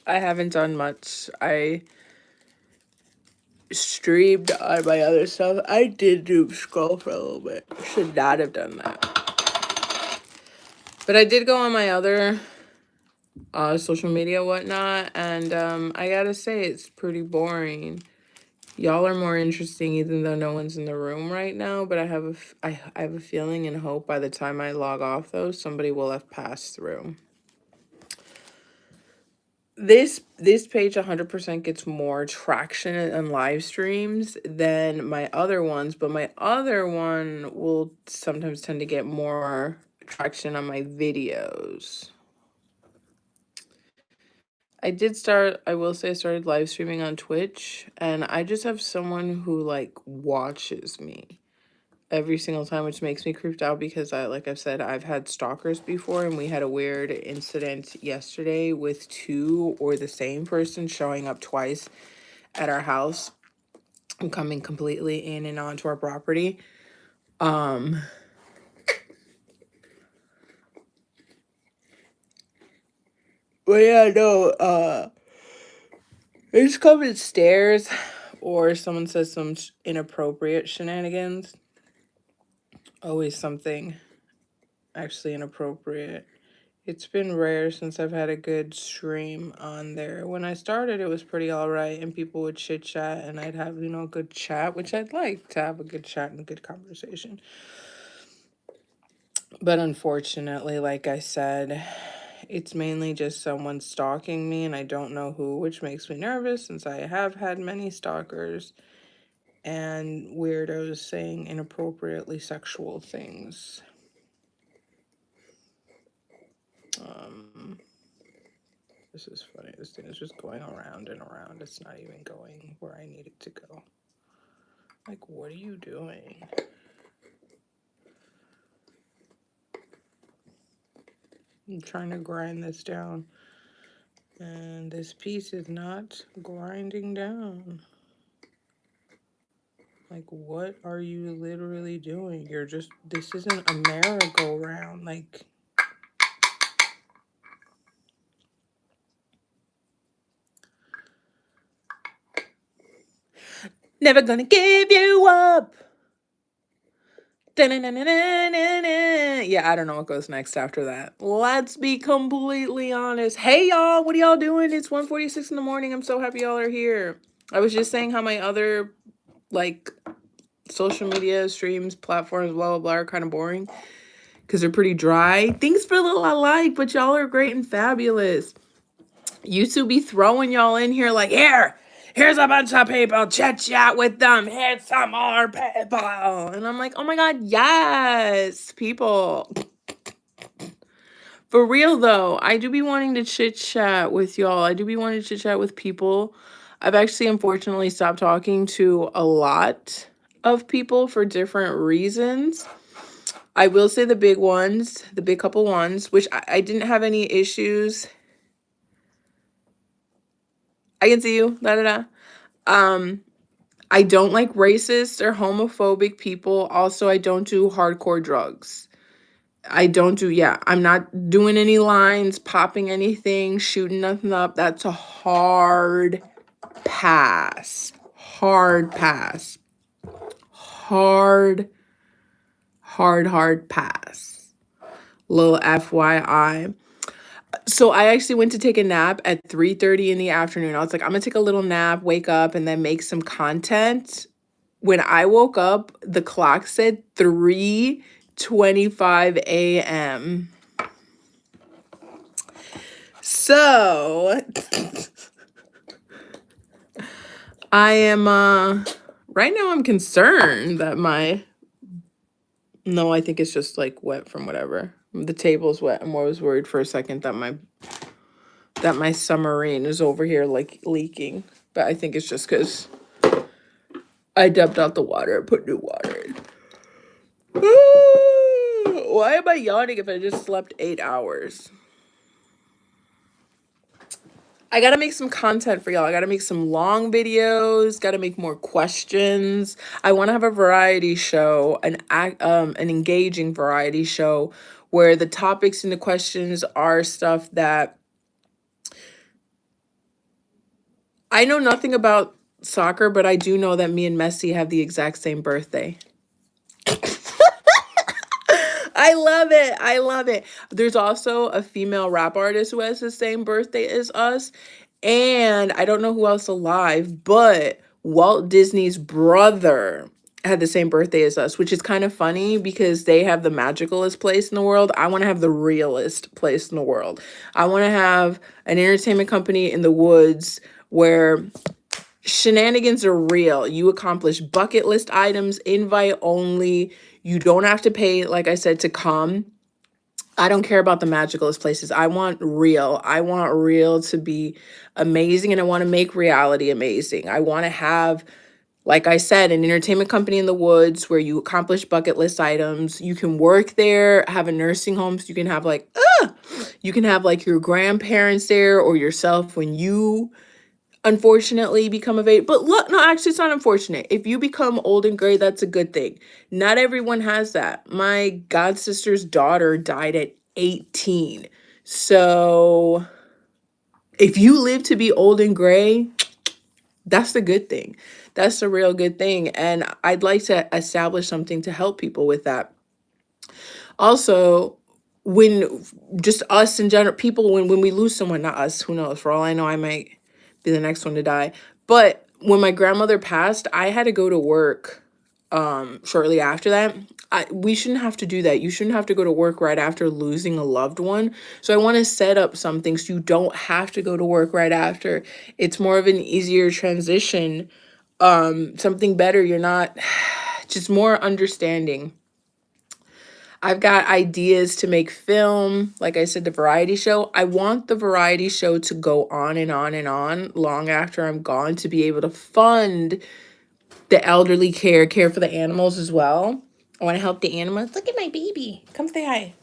I haven't done much. I streamed on my other stuff. I did doom scroll for a little bit. Should not have done that. But I did go on my other social media, whatnot, and I gotta say, it's pretty boring. Y'all are more interesting, even though no one's in the room right now. But I have a feeling and hope by the time I log off, though, somebody will have passed through. This page 100% gets more traction on live streams than my other ones, but my other one will sometimes tend to get more traction on my videos. I will say I started live streaming on Twitch, and I just have someone who like watches me every single time, which makes me creeped out because like I've said, I've had stalkers before, and we had a weird incident yesterday with two or the same person showing up twice at our house and coming completely in and onto our property. But yeah, no, they just come in stairs or someone says some inappropriate shenanigans. Always something actually inappropriate. It's been rare since I've had a good stream on there. When I started, it was pretty all right, and people would chit chat, and I'd have, a good chat, which I'd like to have a good chat and a good conversation. But unfortunately, like I said, it's mainly just someone stalking me, and I don't know who, which makes me nervous since I have had many stalkers and weirdos saying inappropriately sexual things. This is funny. This thing is just going around and around. It's not even going where I need it to go. Like, what are you doing? I'm trying to grind this down, and this piece is not grinding down. Like, what are you literally doing? This isn't a merry-go-round. Like, never gonna give you up. Yeah, I don't know what goes next after that. Let's be completely honest. Hey, y'all, what are y'all doing? It's 1:46 in the morning. I'm so happy y'all are here. I was just saying how my other, like, social media streams, platforms, blah, blah, blah, are kind of boring because they're pretty dry. Things for little I like, but y'all are great and fabulous. YouTube be throwing y'all in here like, here's a bunch of people, chit chat with them, here's some more people. And I'm like, oh my God, yes, people. For real though, I do be wanting to chit chat with y'all. I do be wanting to chit chat with people. I've actually unfortunately stopped talking to a lot of people for different reasons. I will say the big ones, the big couple ones, which I didn't have any issues. I can see you, da da da. I don't like racist or homophobic people. Also, I don't do hardcore drugs. I'm not doing any lines, popping anything, shooting nothing up. That's a hard pass. Hard pass. Hard pass. Little FYI. So I actually went to take a nap at 3:30 in the afternoon. I was like, I'm gonna take a little nap, wake up, and then make some content. When I woke up, the clock said 3:25 a.m. So I am right now I'm concerned that I think it's just like wet from whatever. The table's wet. I'm always worried for a second that my submarine is over here like leaking. But I think it's just because I dumped out the water and put new water in. Why am I yawning if I just slept 8 hours? I gotta make some content for y'all. I gotta make some long videos. Gotta make more questions. I want to have a variety show, an engaging variety show, where the topics and the questions are stuff that I know nothing about soccer, but I do know that me and Messi have the exact same birthday. I love it. I love it. There's also a female rap artist who has the same birthday as us. And I don't know who else alive, but Walt Disney's brother had the same birthday as us, which is kind of funny because they have the magicalest place in the world. I want to have the realest place in the world. I want to have an entertainment company in the woods where shenanigans are real. You accomplish bucket list items, invite only. You don't have to pay, like I said, to come. I don't care about the magicalist places. I want real. I want real to be amazing, and I want to make reality amazing. I want to have, like I said, an entertainment company in the woods where you accomplish bucket list items. You can work there, have a nursing home, so you can have like, you can have like your grandparents there or yourself when you unfortunately become of age. But look, no, actually, it's not unfortunate. If you become old and gray, that's a good thing. Not everyone has that. My god sister's daughter died at 18. So if you live to be old and gray, that's the good thing. That's the real good thing. And I'd like to establish something to help people with that. Also, when just us in general, people, when we lose someone, not us, who knows? For all I know, I might be the next one to die. But when my grandmother passed, I had to go to work shortly after that. We shouldn't have to do that. You shouldn't have to go to work right after losing a loved one. So I want to set up something so you don't have to go to work right after. It's more of an easier transition, something better. You're not just more understanding. I've got ideas to make film. Like I said, the variety show. I want the variety show to go on and on and on long after I'm gone, to be able to fund the elderly care for the animals as well. I want to help the animals. Look at my baby. Come say hi.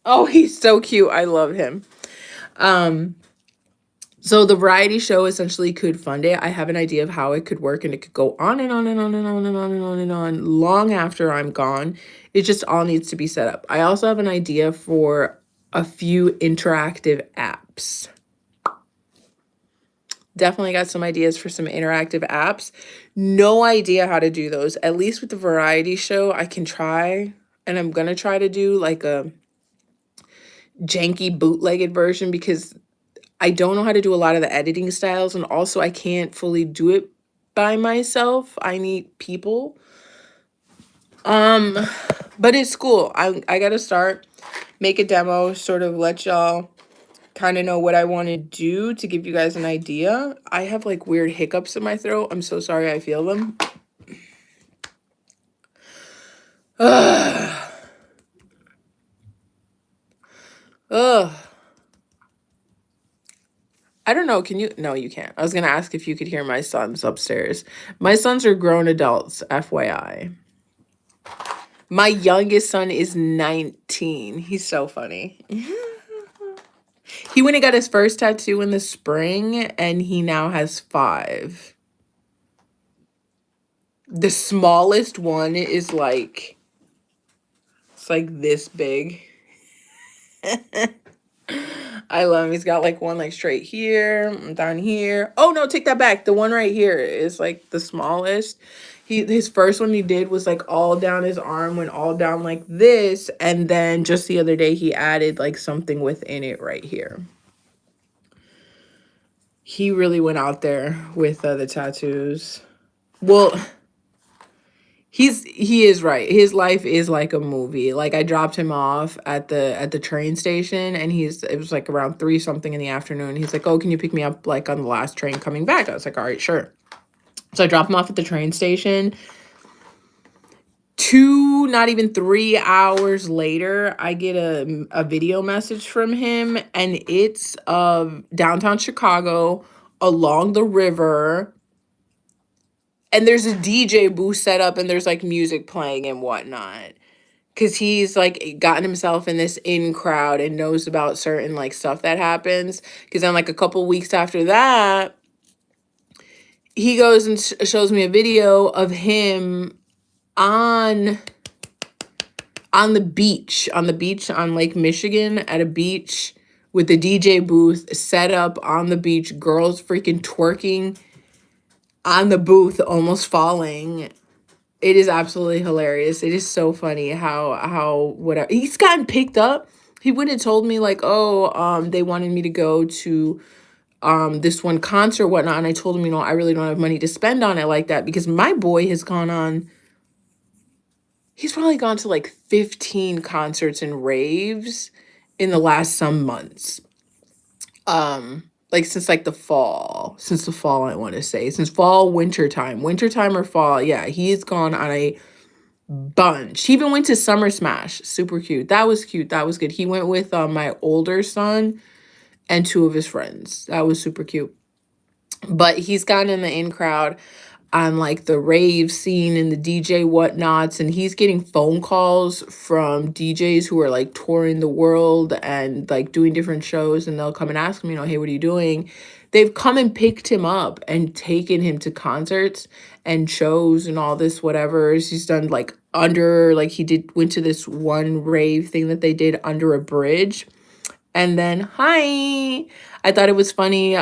Oh, he's so cute. I love him. So the variety show essentially could fund it. I have an idea of how it could work, and it could go on and on and on and on and on and on and on long after I'm gone. It just all needs to be set up. I also have an idea for a few interactive apps. Definitely got some ideas for some interactive apps. No idea how to do those. At least with the variety show, I can try, and I'm going to try to do like a janky bootlegged version because I don't know how to do a lot of the editing styles, and also I can't fully do it by myself. I need people. But it's cool. I got to start, make a demo, sort of let y'all kind of know what I want to do to give you guys an idea. I have like weird hiccups in my throat. I'm so sorry I feel them. Ugh. Ugh. I don't know. Can you? No, you can't. I was going to ask if you could hear my sons upstairs. My sons are grown adults, FYI. My youngest son is 19. He's so funny. He went and got his first tattoo in the spring, and he now has 5. The smallest one is like, it's like this big. I love him. He's got like one like straight here, down here. Oh no, take that back. The one right here is like the smallest. His first one he did was like all down his arm, went all down like this, and then just the other day he added like something within it right here. He really went out there with the tattoos. Well, he is right. His life is like a movie. Like I dropped him off at the train station, and it was like around 3 something in the afternoon. He's like, "Oh, can you pick me up like on the last train coming back?" I was like, "All right, sure." So I drop him off at the train station. 2, not even 3 hours later, I get a video message from him, and it's of downtown Chicago along the river. And there's a DJ booth set up, and there's like music playing and whatnot. Cause he's like gotten himself in this in crowd and knows about certain like stuff that happens. Cause then like a couple weeks after that, he goes and shows me a video of him on the beach on Lake Michigan, at a beach with the DJ booth set up on the beach, girls freaking twerking on the booth, almost falling. It is absolutely hilarious. It is so funny how whatever he's gotten picked up. He wouldn't have told me like, oh, they wanted me to go to this one concert, whatnot. And I told him, I really don't have money to spend on it like that, because my boy has gone on, he's probably gone to like 15 concerts and raves in the last some months. Like since like since the fall, I want to say, since fall, wintertime or fall. Yeah, he's gone on a bunch. He even went to Summer Smash. Super cute. That was cute. That was good. He went with my older son and two of his friends. That was super cute. But he's gotten in the in crowd on like the rave scene and the DJ whatnots, and he's getting phone calls from DJs who are like touring the world and like doing different shows, and they'll come and ask him, hey, what are you doing? They've come and picked him up and taken him to concerts and shows and all this whatever. He's done like went to this one rave thing that they did under a bridge. And then I thought it was funny.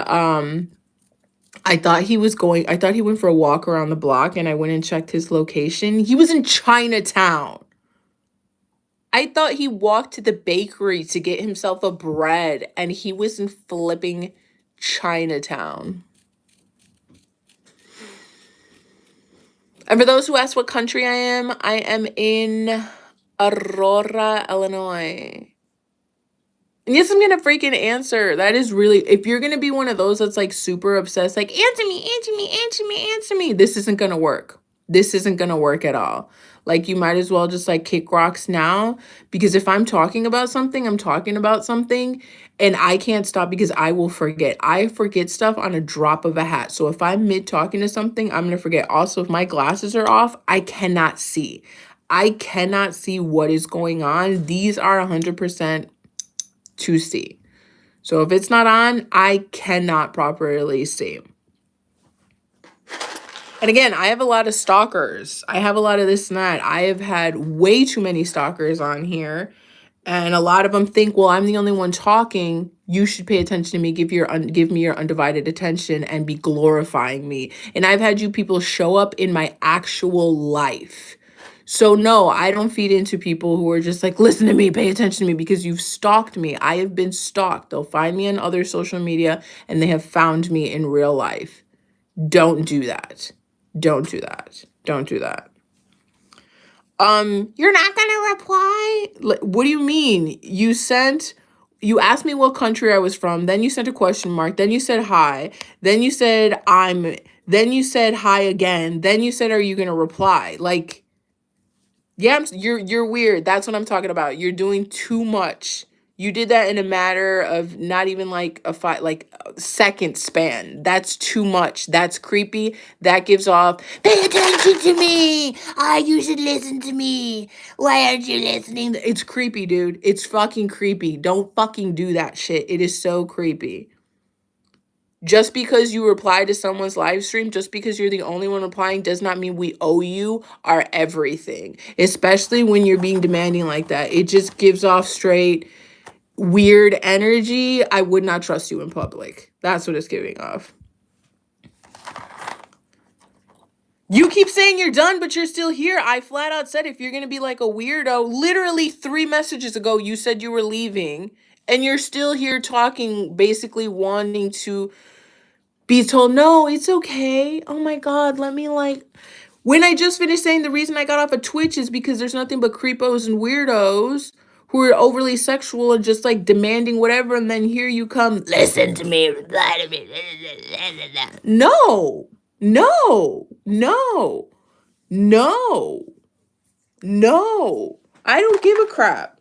I thought he went for a walk around the block, and I went and checked his location. He was in Chinatown. I thought he walked to the bakery to get himself a bread, and he was in flipping Chinatown. And for those who ask what country I am in Aurora, Illinois. And yes, I'm gonna freaking answer. That is really, if you're gonna be one of those that's like super obsessed, like answer me, this isn't gonna work. This isn't gonna work at all. Like you might as well just like kick rocks now, because if I'm talking about something, I'm talking about something, and I can't stop because I will forget. I forget stuff on a drop of a hat. So if I'm mid talking to something, I'm gonna forget. Also, if my glasses are off, I cannot see. I cannot see what is going on. These are 100% to see. So if it's not on, I cannot properly see. And again, I have a lot of stalkers. I have a lot of this and that. I have had way too many stalkers on here. And a lot of them think, well, I'm the only one talking. You should pay attention to me, give me your undivided attention, and be glorifying me. And I've had you people show up in my actual life. So no, I don't feed into people who are just like, listen to me, pay attention to me, because you've stalked me. I have been stalked. They'll find me on other social media, and they have found me in real life. Don't do that. Don't do that. Don't do that. You're not gonna reply? What do you mean? You asked me what country I was from, then you sent a question mark, then you said hi, then you said then you said hi again, then you said, are you gonna reply? Like, yeah, you're weird. That's what I'm talking about. You're doing too much. You did that in a matter of not even like a second span. That's too much. That's creepy. That gives off, pay attention to me. You should listen to me. Why aren't you listening? It's creepy, dude. It's fucking creepy. Don't fucking do that shit. It is so creepy. Just because you reply to someone's live stream, just because you're the only one replying, does not mean we owe you our everything. Especially when you're being demanding like that. It just gives off straight weird energy. I would not trust you in public. That's what it's giving off. You keep saying you're done, but you're still here. I flat out said, if you're going to be like a weirdo, literally 3 messages ago, you said you were leaving, and you're still here talking, basically wanting to be told, no, it's okay. Oh my God, let me when I just finished saying the reason I got off of Twitch is because there's nothing but creepos and weirdos who are overly sexual and just like demanding whatever, and then here you come, listen to me, reply to me. No, no, no, no, no. I don't give a crap.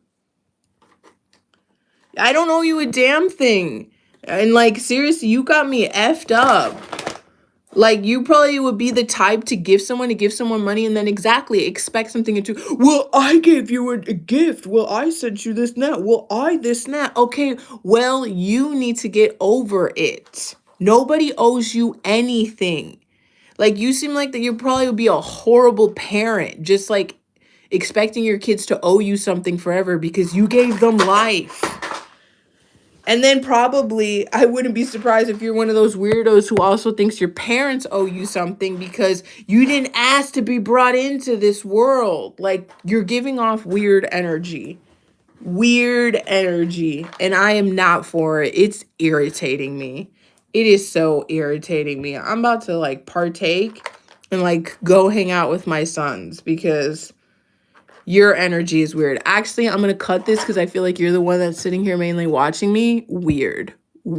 I don't owe you a damn thing. And like, seriously, you got me effed up. Like, you probably would be the type to give someone money and then exactly expect something into, well, I gave you a gift. Well, I sent you this and that. Well, this and that. Okay, well, you need to get over it. Nobody owes you anything. Like, you seem like that you probably would be a horrible parent, just like expecting your kids to owe you something forever because you gave them life. And then probably I wouldn't be surprised if you're one of those weirdos who also thinks your parents owe you something because you didn't ask to be brought into this world. Like, you're giving off weird energy. Weird energy. And I am not for it. It's irritating me. It is so irritating me. I'm about to like partake and like go hang out with my sons because your energy is weird. Actually, I'm going to cut this because I feel like you're the one that's sitting here mainly watching me. Weird.